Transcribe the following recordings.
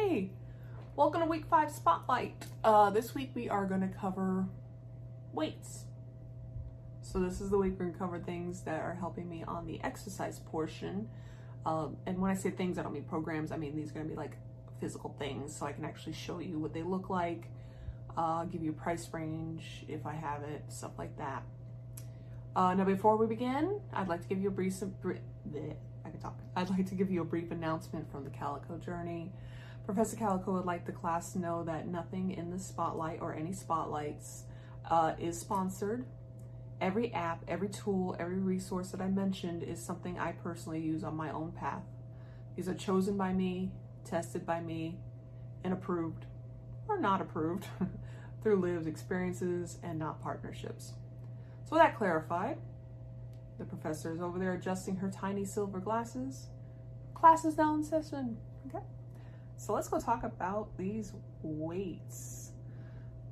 Hey, welcome to week 5 spotlight. This week we are going to cover weights. So this is the week we're going to cover things that are helping me on the exercise portion. And when I say things, I don't mean programs. I mean these are going to be like physical things, so I can actually show you what they look like, give you a price range if I have it, stuff like that. Now before we begin, I'd like to give you a brief announcement from the Calico Journey. Professor Calico would like the class to know that nothing in the spotlight or any spotlights is sponsored. Every app, every tool, every resource that I mentioned is something I personally use on my own path. These are chosen by me, tested by me, and approved or not approved through lived experiences and not partnerships. So with that clarified, the professor is over there adjusting her tiny silver glasses. Class is now in session. Okay. So let's go talk about these weights.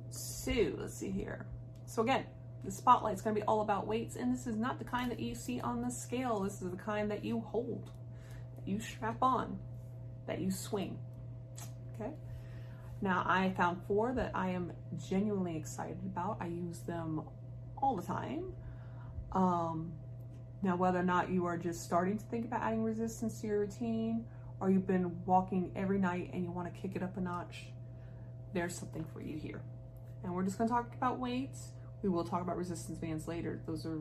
So let's see here. So again, the spotlight is going to be all about weights, and this is not the kind that you see on the scale. This is the kind that you hold, that you strap on, that you swing. Okay. Now I found 4 that I am genuinely excited about. I use them all the time. Now whether or not you are just starting to think about adding resistance to your routine, or you've been walking every night and you want to kick it up a notch, there's something for you here. And we're just going to talk about weights. We will talk about resistance bands later. Those are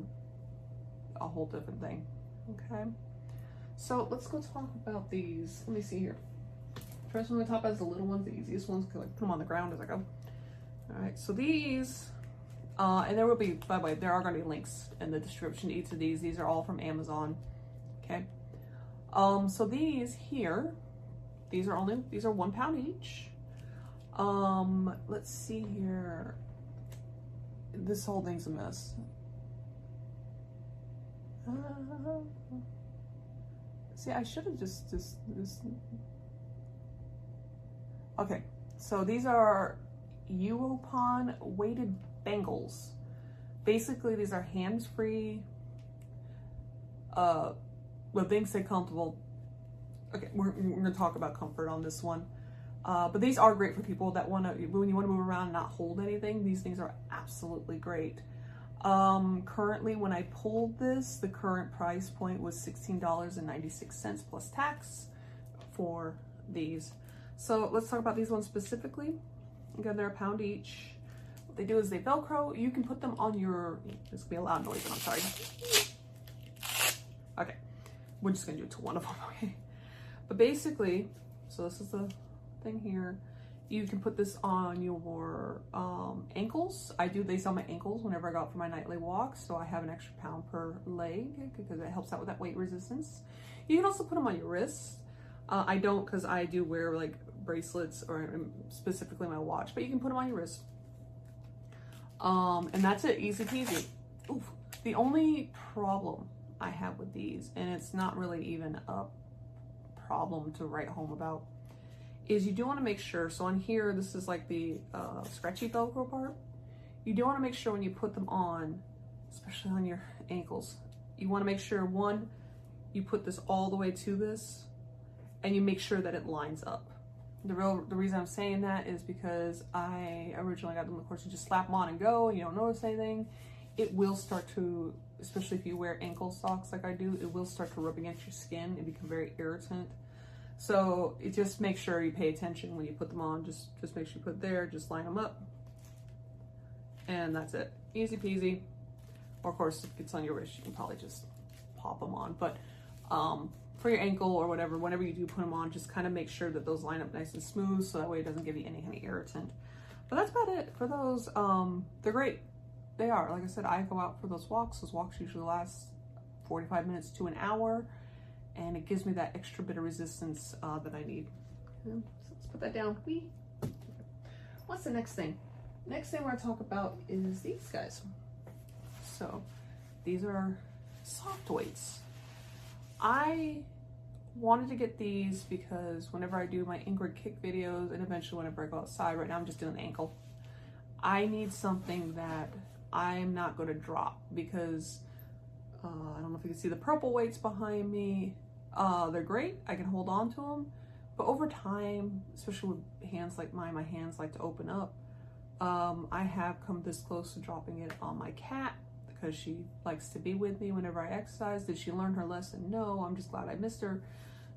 a whole different thing. Okay. So let's go talk about these. Let me see here. First one we talk about is the little ones, the easiest ones, because I put them on the ground as I go. All right. So these, and there will be, by the way, there are going to be links in the description to each of these. These are all from Amazon. Okay. So these here, these are 1 pound each. Let's see here. This whole thing's a mess. See, I should have just. Okay, so these are Neoprene weighted bangles. Basically, these are hands-free. But things stay comfortable. Okay, we're gonna talk about comfort on this one. But these are great for people that when you want to move around and not hold anything, these things are absolutely great. Currently, when I pulled this, the current price point was $16.96 plus tax for these. So let's talk about these ones specifically. Again, they're 1 pound each. What they do is they Velcro. You can put them on your, this will be a loud noise, but I'm sorry. Okay, we're just gonna do it to one of them, okay? But basically, so this is the thing here. You can put this on your ankles. I do these on my ankles whenever I go out for my nightly walks, so I have an extra pound per leg because it helps out with that weight resistance. You can also put them on your wrists. I don't, because I do wear like bracelets or specifically my watch, but you can put them on your wrist. And that's it, easy peasy. Oof. The only problem I have with these, and it's not really even a problem to write home about, is you do want to make sure, so on here, this is like the stretchy Velcro part. You do want to make sure when you put them on, especially on your ankles, you want to make sure, one, you put this all the way to this, and you make sure that it lines up. The reason I'm saying that is because I originally got them, of course, you just slap them on and go, and you don't notice anything. It will start to, especially if you wear ankle socks like I do, it will start to rub against your skin and become very irritant. So it just make sure you pay attention when you put them on. Just make sure you put it there, just line them up. And that's it. Easy peasy. Or of course, if it's on your wrist, you can probably just pop them on. But for your ankle or whatever, whenever you do put them on, just kind of make sure that those line up nice and smooth so that way it doesn't give you any kind of irritant. But that's about it for those. They're great. They are. Like I said, I go out for those walks. Those walks usually last 45 minutes to an hour, and it gives me that extra bit of resistance that I need. So let's put that down. What's the next thing? Next thing we're going to talk about is these guys. So these are soft weights. I wanted to get these because whenever I do my inward kick videos, and eventually whenever I go outside, right now I'm just doing an ankle, I need something that I'm not going to drop, because I don't know if you can see the purple weights behind me. They're great. I can hold on to them, But over time, especially with hands like mine, my hands like to open up. I have come this close to dropping it on my cat because she likes to be with me whenever I exercise. Did she learn her lesson? No, I'm just glad I missed her.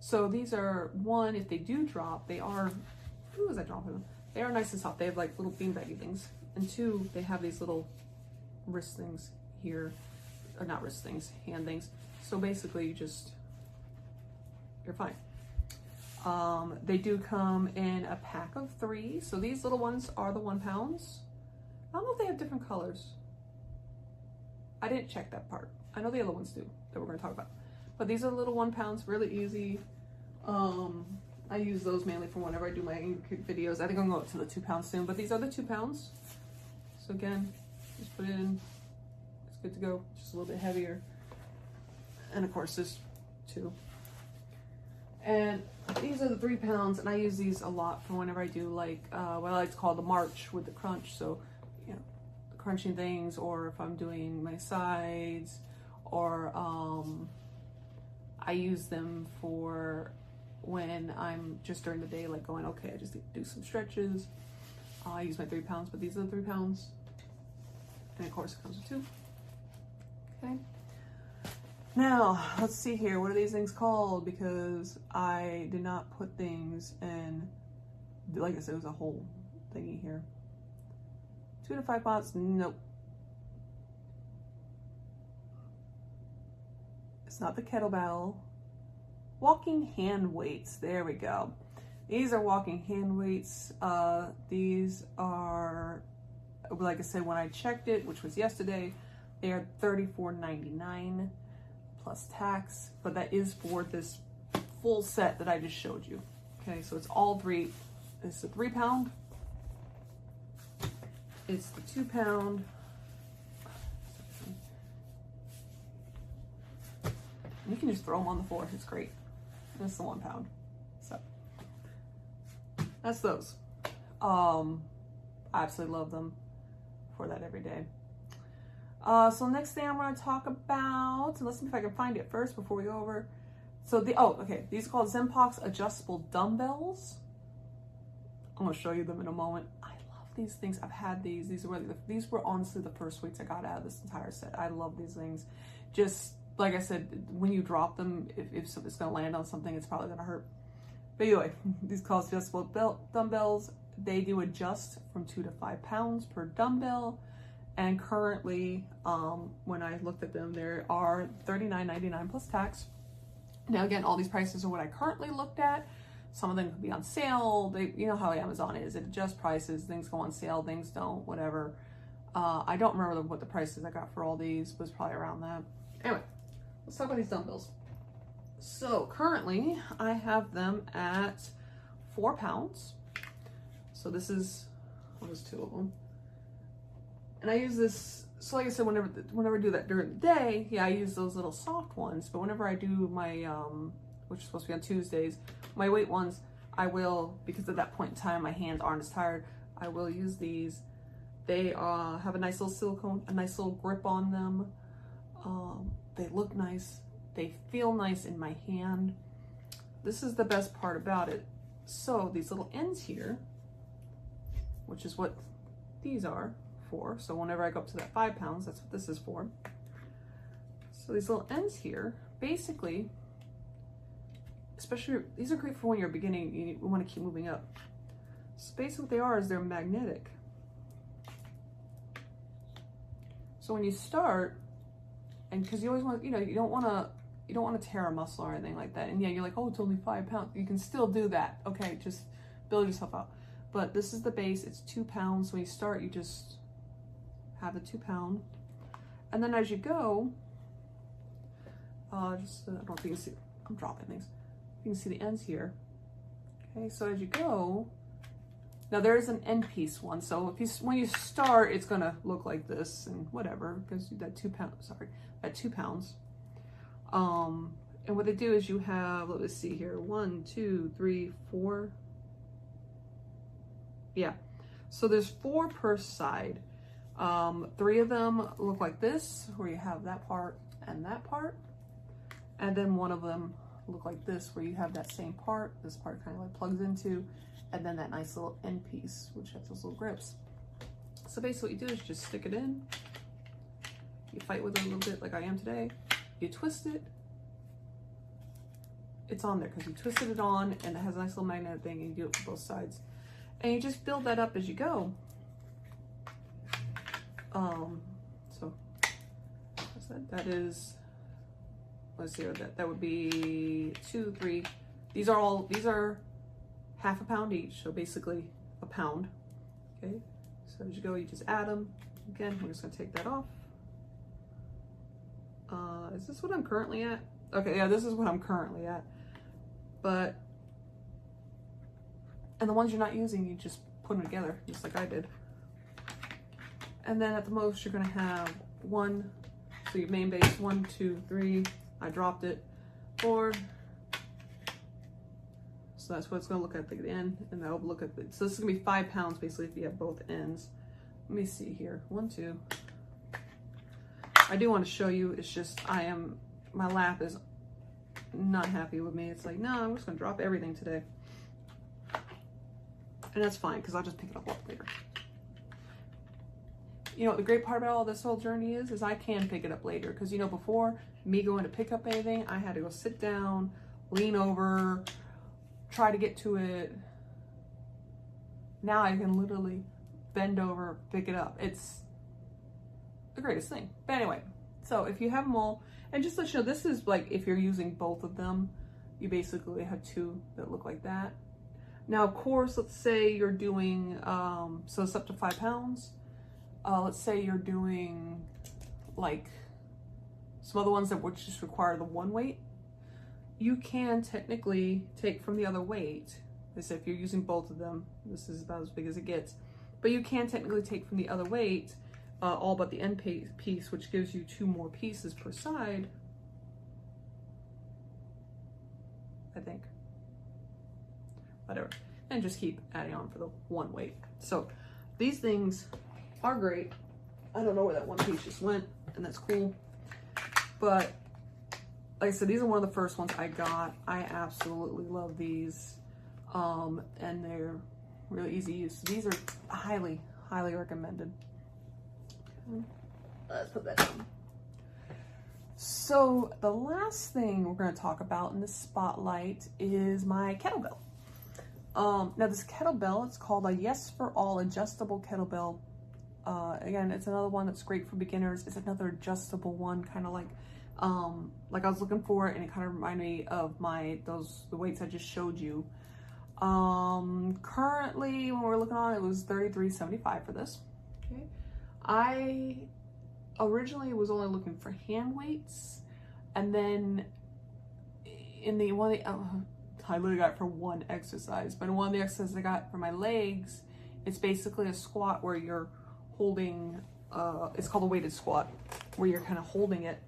So these are, one, if they do drop, they are, who was I dropping them? They are nice and soft. They have like little beanbaggy things. And two, they have these little wrist things here, or not wrist things, hand things. So basically you're fine. They do come in a pack of 3. So these little ones are the 1 pounds. I don't know if they have different colors. I didn't check that part. I know the other ones do that we're going to talk about. But these are the little 1 pounds, really easy. I use those mainly for whenever I do my videos. I think I'm going to go up to the 2 pounds soon, but these are the 2 pounds. So again, just put it in. It's good to go. Just a little bit heavier. And of course, there's 2. And these are the 3 pounds, and I use these a lot for whenever I do like what I like to call the march with the crunch. So, you know, the crunching things, or if I'm doing my sides, or I use them for when I'm just during the day, like going, okay, I just need to do some stretches. I use my 3 pounds, but these are the 3 pounds. And of course it comes with 2. Okay. Now, let's see here. What are these things called? Because I did not put things in, like I said, it was a whole thingy here. 2 to 5 pounds, nope. It's not the kettlebell. Walking hand weights, there we go. These are walking hand weights. These are, like I said, when I checked it, which was yesterday, they are $34.99 plus tax, but that is for this full set that I just showed you. Okay, so it's all 3. It's the 3 pound. It's the 2 pound. You can just throw them on the floor. It's great. And it's the 1 pound. So that's those. I absolutely love them for that every day. So next thing I'm going to talk about, so let's see if I can find it first before we go over. So these are called Zenpox adjustable dumbbells. I'm going to show you them in a moment. I love these things. I've had these. These were honestly the first weights I got out of this entire set. I love these things. Just like I said, when you drop them, if it's going to land on something, it's probably going to hurt. But anyway, these called adjustable dumbbells. They do adjust from 2 to 5 pounds per dumbbell. And currently, when I looked at them, there are $39.99 plus tax. Now again, all these prices are what I currently looked at. Some of them could be on sale. You know how Amazon is. It adjusts prices. Things go on sale, things don't, whatever. I don't remember what the prices I got for all these, but it was probably around that. Anyway, let's talk about these dumbbells. So currently, I have them at 4 pounds. So this is, what is 2 of them? And I use this, so like I said, whenever I do that during the day, yeah, I use those little soft ones. But whenever I do my, which is supposed to be on Tuesdays, my weight ones, I will, because at that point in time, my hands aren't as tired, I will use these. They have a nice little silicone, a nice little grip on them. They look nice. They feel nice in my hand. This is the best part about it. So these little ends here, which is what these are for. So whenever I go up to that 5 pounds, that's what this is for. So these little ends here, basically, especially, these are great for when you're beginning, you want to keep moving up. So basically what they are is they're magnetic. So when you start, and because you always want, you don't want to tear a muscle or anything like that. And yeah, you're like, oh, it's only 5 pounds. You can still do that. Okay, just build yourself up. But this is the base. It's 2 pounds. So when you start, you just have the 2 pound. And then as you go, I don't know if you can see, I'm dropping things. You can see the ends here. Okay, so as you go, now there is an end piece one. So when you start, it's gonna look like this and whatever, because that 2 pounds, that 2 pounds. And what they do is you have, let's see here, 1, 2, 3, 4. Yeah, so there's 4 per side. 3 of them look like this, where you have that part and that part. And then one of them look like this, where you have that same part, this part kind of like plugs into, and then that nice little end piece, which has those little grips. So basically what you do is just stick it in, you fight with it a little bit like I am today, you twist it, it's on there because you twisted it on, and it has a nice little magnetic thing, and you do it for both sides. And you just build that up as you go. So that is, let's see, that would be 2, 3. These are half a pound each, so basically a pound. Okay, so as you go, you just add them. Again, we're just gonna take that off. Is this what I'm currently at? Okay, yeah, this is what I'm currently at. But, and the ones you're not using, you just put them together, just like I did. And then at the most, you're gonna have 1, so your main base, 1, 2, 3, I dropped it, 4. So that's what it's gonna look at the end, and that'll look at so this is gonna be 5 pounds basically if you have both ends. Let me see here, 1, 2. I do want to show you, it's just, my lap is not happy with me. It's like, no, I'm just gonna drop everything today. And that's fine, because I'll just pick it up later. You know what the great part about all this whole journey is I can pick it up later. Because, you know, before me going to pick up anything, I had to go sit down, lean over, try to get to it. Now I can literally bend over, pick it up. It's the greatest thing. But anyway, so if you have them all, and just to let you know, this is like if you're using both of them, you basically have 2 that look like that. Now, of course, let's say you're doing, so it's up to 5 pounds. Let's say you're doing like some other ones that would just require the 1 weight. You can technically take from the other weight. As if you're using both of them, this is about as big as it gets. But you can technically take from the other weight, all but the end piece, which gives you 2 more pieces per side, I think. Whatever. And just keep adding on for the 1 weight. So these things are great. I don't know where that 1 piece just went, and that's cool. But like I said, these are one of the first ones I got. I absolutely love these. And they're really easy use. These are highly, highly recommended. Let's put that down. So the last thing we're going to talk about in this spotlight is my kettlebell. Now this kettlebell, it's called a Yes for All adjustable kettlebell. Again, it's another one that's great for beginners. It's another adjustable one, kind of like I was looking for it, and it kind of reminded me of the weights I just showed you. Currently, when we're looking on, it was $33.75 for this. Okay. I originally was only looking for hand weights, and then in the one, I literally got it for 1 exercise, but in one of the exercises I got for my legs, it's basically a squat where you're holding, it's called a weighted squat, where you're kind of holding it.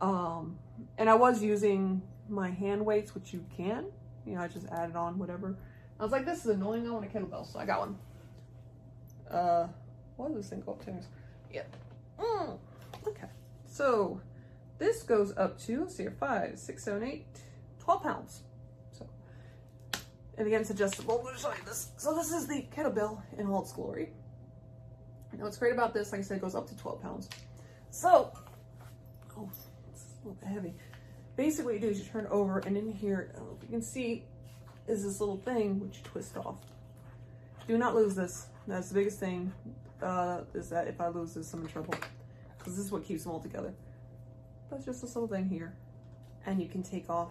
And I was using my hand weights, which you can, you know, I just added on whatever. I was like, this is annoying, I want a kettlebell, so I got one. What does this thing go up to? Yeah. Okay. So this goes up to, let's see here, 5, 6, 7, 8, 12 pounds. So, and again, it's adjustable. I'm going to show you this. So this is the kettlebell in all its glory. And what's great about this, like I said, it goes up to 12 pounds. So, oh, it's a little bit heavy. Basically what you do is you turn it over, and in here, I don't know if you can see, is this little thing which you twist off. Do not lose this. That's the biggest thing, is that if I lose this, I'm in trouble. Because this is what keeps them all together. But it's just this little thing here. And you can take off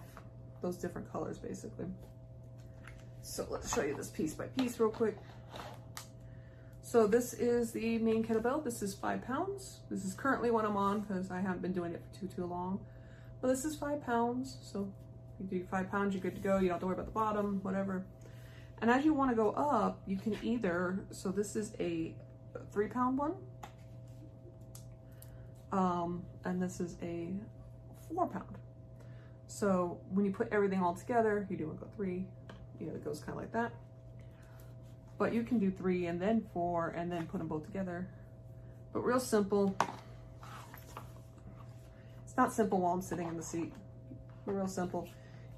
those different colors, basically. So let's show you this piece by piece real quick. So this is the main kettlebell. This is 5 pounds. This is currently what I'm on because I haven't been doing it for too long. But this is 5 pounds. So you do 5 pounds, you're good to go. You don't have to worry about the bottom, whatever. And as you want to go up, you can either, so this is a 3 pound one. And this is a 4 pound. So when you put everything all together, you do want to go 3, you know, it goes kind of like that. But you can do 3 and then 4 and then put them both together. But real simple. It's not simple while I'm sitting in the seat. But real simple.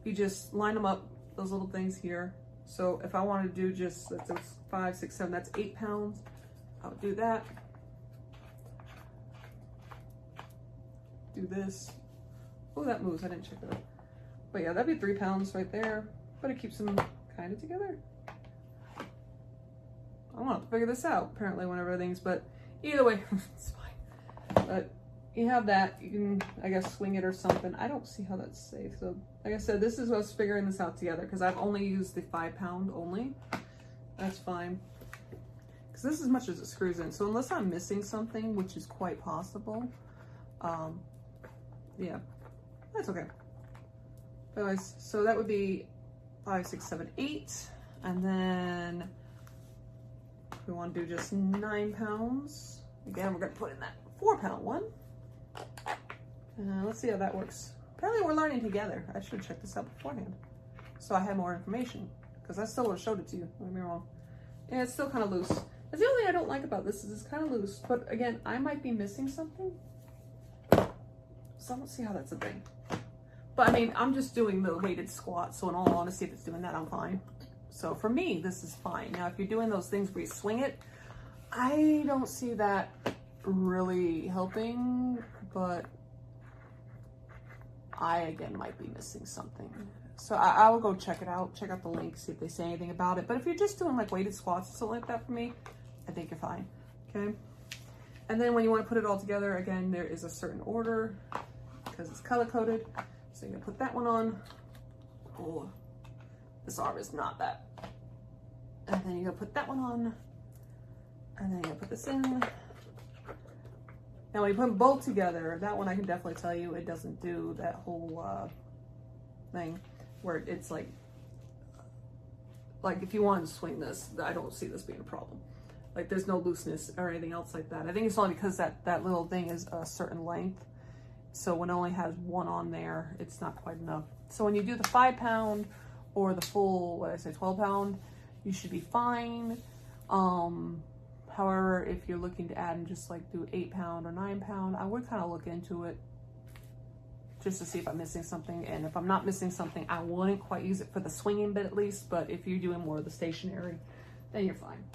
you just line them up, those little things here. So if I wanted to do just, that's 5, 6, 7, that's 8 pounds. I would do that. Do this. Oh, that moves, I didn't check that out. But yeah, that'd be 3 pounds right there, but it keeps them kind of together. I don't have to figure this out, apparently, when everything's, but either way, it's fine. But you have that, you can, I guess, swing it or something. I don't see how that's safe. So, like I said, this is us figuring this out together, because I've only used the 5 pound only. That's fine. Because this is as much as it screws in. So unless I'm missing something, which is quite possible, yeah, that's okay. Anyways, so that would be 5, 6, 7, 8. And then we want to do just 9 pounds. Again, we're going to put in that 4 pound one. Let's see how that works. Apparently we're learning together. I should check this out beforehand, so I had more information, because I still would have showed it to you. Don't get me wrong. Yeah, it's still kind of loose. That's the only thing I don't like about this, is it's kind of loose. But again, I might be missing something, so I don't see how that's a thing. But I mean, I'm just doing the weighted squat, so in all honesty, if it's doing that, I'm fine. So for me, this is fine. Now, if you're doing those things where you swing it, I don't see that really helping, but I, again, might be missing something. So I will go check it out, check out the link, see if they say anything about it. But if you're just doing like weighted squats or something like that for me, I think you're fine, okay? And then when you want to put it all together, again, there is a certain order, because it's color-coded. So you're gonna put that one on. Oh, this arm is not that. And then you're gonna put that one on. And then you're gonna put this in. Now when you put them both together, that one I can definitely tell you, it doesn't do that whole thing where it's like if you want to swing this, I don't see this being a problem. Like there's no looseness or anything else like that. I think it's only because that little thing is a certain length. So when it only has one on there, it's not quite enough. So when you do the 5 pound or the full, 12 pound, you should be fine. However, if you're looking to add and just like do 8 pound or 9 pound, I would kind of look into it just to see if I'm missing something. And if I'm not missing something, I wouldn't quite use it for the swinging bit at least, but if you're doing more of the stationary, then you're fine.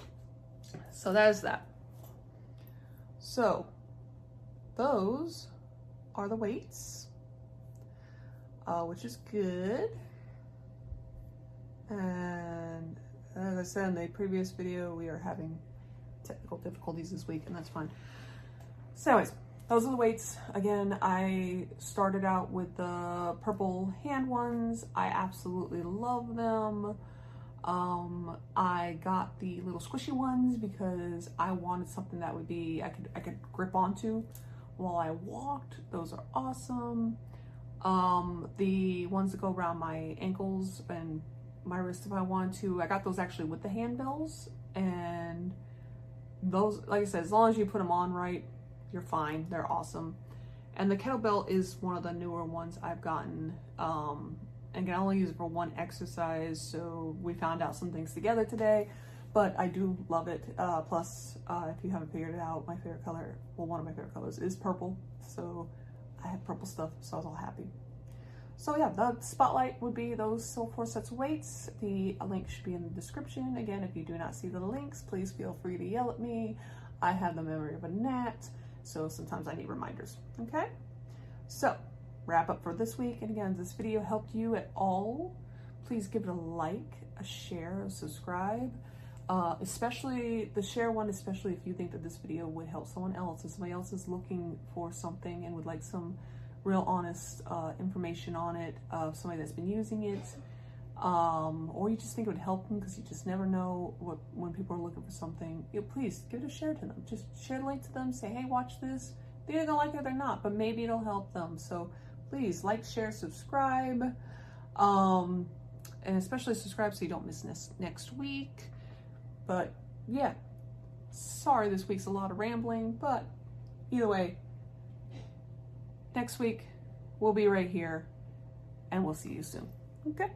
So that is that. So those are the weights, which is good. And as I said in the previous video, we are having technical difficulties this week, and that's fine. So anyways, those are the weights. Again, I started out with the purple hand ones. I absolutely love them. I got the little squishy ones because I wanted something that would be, I could grip onto while I walked. Those are awesome. The ones that go around my ankles and my wrist if I want to, I got those actually with the handbells, and those, like I said, as long as you put them on right, you're fine. They're awesome. And the kettlebell is one of the newer ones I've gotten, and can only use it for one exercise, so we found out some things together today, but I do love it. Plus, if you haven't figured it out, my favorite color, well, one of my favorite colors is purple, so I have purple stuff, so I was all happy. So yeah, the spotlight would be those 4 sets of weights. The link should be in the description. Again, if you do not see the links, please feel free to yell at me. I have the memory of a gnat, so sometimes I need reminders, okay? So, wrap up for this week. And again, if this video helped you at all, please give it a like, a share, a subscribe. Especially the share one, especially if you think that this video would help someone else, if somebody else is looking for something and would like some real honest information on it, of somebody that's been using it, or you just think it would help them because you just never know when people are looking for something. Please give it a share to them. Just share the link to them, say, hey, watch this. They're either gonna like it or not, but maybe it'll help them. So please like, share, subscribe, and especially subscribe so you don't miss next week. But yeah, sorry this week's a lot of rambling, but either way, next week we'll be right here, and we'll see you soon. Okay?